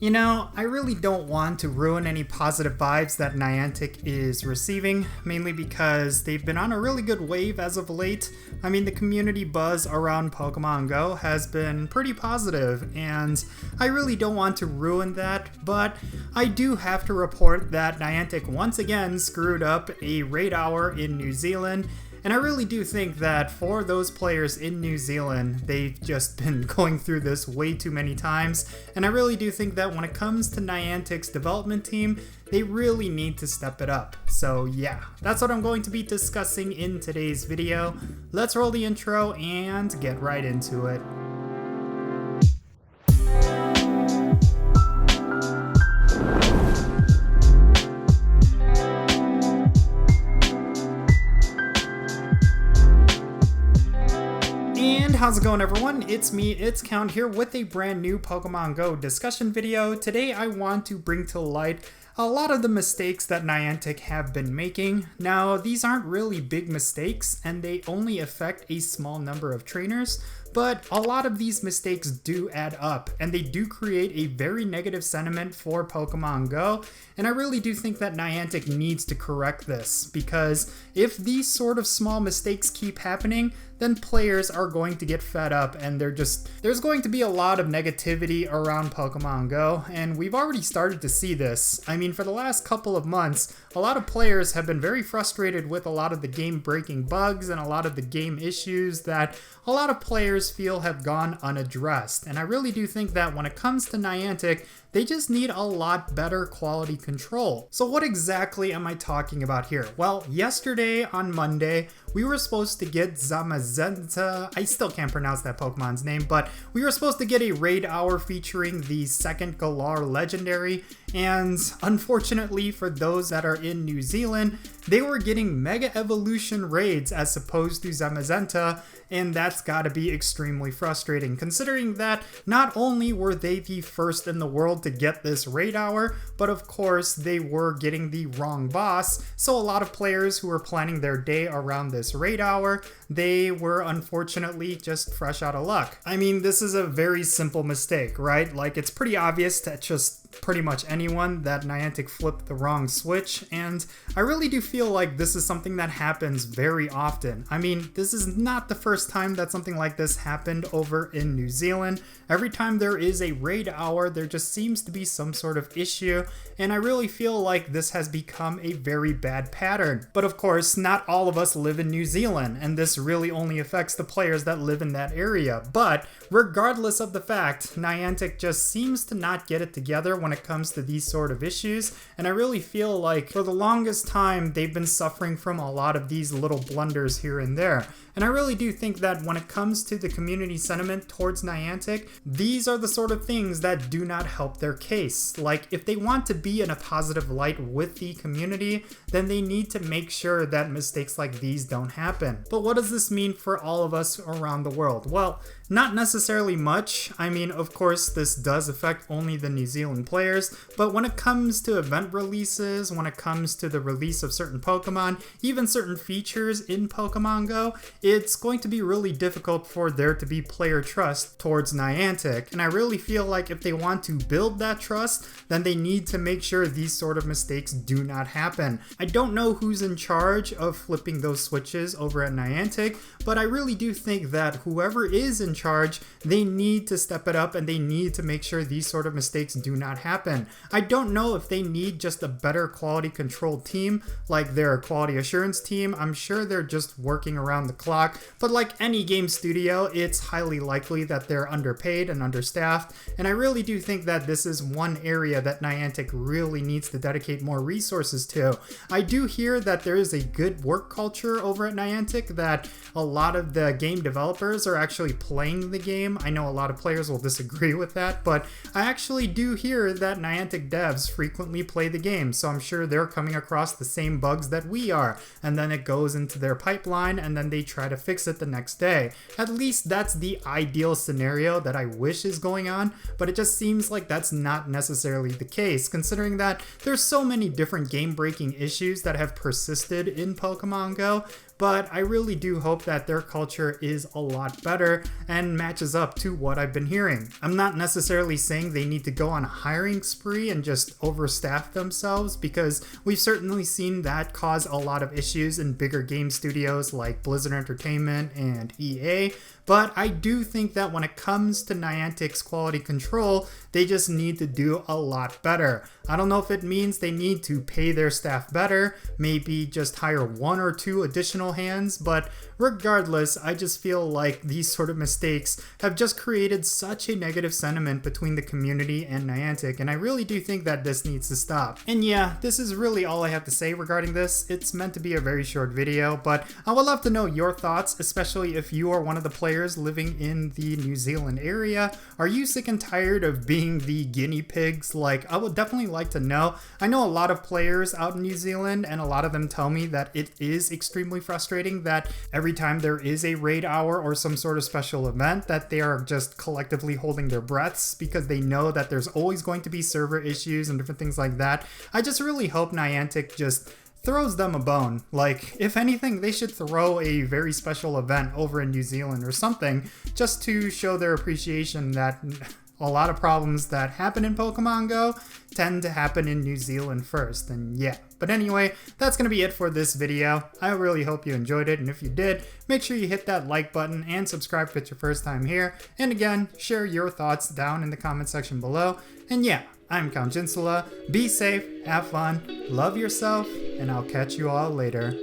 You know, I really don't want to ruin any positive vibes that Niantic is receiving, mainly because they've been on a really good wave as of late. I mean, the community buzz around Pokemon Go has been pretty positive, and I really don't want to ruin that, but I do have to report that Niantic once again screwed up a raid hour in New Zealand. And I really do think that for those players in New Zealand, they've just been going through this way too many times. And I really do think that when it comes to Niantic's development team, they really need to step it up. So yeah, that's what I'm going to be discussing in today's video. Let's roll the intro and get right into it. How's it going, everyone? It's me, it's Count here with a brand new Pokemon Go discussion video. Today I want to bring to light a lot of the mistakes that Niantic have been making. Now, these aren't really big mistakes and they only affect a small number of trainers, but a lot of these mistakes do add up and they do create a very negative sentiment for Pokemon Go. And I really do think that Niantic needs to correct this, because if these sort of small mistakes keep happening, then players are going to get fed up and there's going to be a lot of negativity around Pokemon Go, and we've already started to see this. I mean, for the last couple of months, a lot of players have been very frustrated with a lot of the game-breaking bugs and a lot of the game issues that a lot of players feel have gone unaddressed. And I really do think that when it comes to Niantic, they just need a lot better quality control. So what exactly am I talking about here? Well, yesterday on Monday, we were supposed to get Zamazenta. I still can't pronounce that Pokemon's name, but we were supposed to get a raid hour featuring the second Galar legendary. And unfortunately for those that are in New Zealand, they were getting Mega Evolution raids as opposed to Zamazenta, and that's gotta be extremely frustrating, considering that not only were they the first in the world to get this raid hour, but of course they were getting the wrong boss, so a lot of players who were planning their day around this raid hour, they were unfortunately just fresh out of luck. I mean, this is a very simple mistake, right? Like, it's pretty obvious to just pretty much anyone that Niantic flipped the wrong switch, and I really do feel like this is something that happens very often. I mean, this is not the first time that something like this happened over in New Zealand. Every time there is a raid hour, there just seems to be some sort of issue, and I really feel like this has become a very bad pattern. But of course, not all of us live in New Zealand, and this really only affects the players that live in that area. But regardless of the fact, Niantic just seems to not get it together when it comes to these sort of issues, and I really feel like for the longest time they've been suffering from a lot of these little blunders here and there. And I really do think that when it comes to the community sentiment towards Niantic, these are the sort of things that do not help their case. Like, if they want to be in a positive light with the community, then they need to make sure that mistakes like these don't happen. But what does this mean for all of us around the world? Well, not necessarily much. I mean, of course, this does affect only the New Zealand players, but when it comes to event releases, when it comes to the release of certain Pokemon, even certain features in Pokemon Go, it's going to be really difficult for there to be player trust towards Niantic. And I really feel like if they want to build that trust, then they need to make sure these sort of mistakes do not happen. I don't know who's in charge of flipping those switches over at Niantic, but I really do think that whoever is in charge, they need to step it up and they need to make sure these sort of mistakes do not happen. I don't know if they need just a better quality control team like their quality assurance team. I'm sure they're just working around the clock, but like any game studio, it's highly likely that they're underpaid and understaffed, and I really do think that this is one area that Niantic really needs to dedicate more resources to. I do hear that there is a good work culture over at Niantic, that a lot of the game developers are actually playing the game. I know a lot of players will disagree with that, but I actually do hear that Niantic devs frequently play the game, so I'm sure they're coming across the same bugs that we are, and then it goes into their pipeline and then they try to fix it the next day. At least that's the ideal scenario that I wish is going on, but it just seems like that's not necessarily the case, considering that there's so many different game-breaking issues that have persisted in Pokemon Go. but I really do hope that their culture is a lot better and matches up to what I've been hearing. I'm not necessarily saying they need to go on a hiring spree and just overstaff themselves, because we've certainly seen that cause a lot of issues in bigger game studios like Blizzard Entertainment and EA. But I do think that when it comes to Niantic's quality control, they just need to do a lot better. I don't know if it means they need to pay their staff better, maybe just hire 1 or 2 additional hands, but regardless, I just feel like these sort of mistakes have just created such a negative sentiment between the community and Niantic, and I really do think that this needs to stop. And yeah, this is really all I have to say regarding this. It's meant to be a very short video, but I would love to know your thoughts, especially if you are one of the players living in the New Zealand area. Are you sick and tired of being the guinea pigs? Like, I would definitely like to know. I know a lot of players out in New Zealand, and a lot of them tell me that it is extremely frustrating that every time there is a raid hour or some sort of special event, that they are just collectively holding their breaths because they know that there's always going to be server issues and different things like that. I just really hope Niantic just throws them a bone. Like, if anything, they should throw a very special event over in New Zealand or something, just to show their appreciation that a lot of problems that happen in Pokemon Go tend to happen in New Zealand first. And yeah, but anyway, that's gonna be it for this video. I really hope you enjoyed it, and if you did, make sure you hit that like button and subscribe if it's your first time here. And again, share your thoughts down in the comment section below. And yeah, I'm Count Jinsula. Be safe, have fun, love yourself, and I'll catch you all later.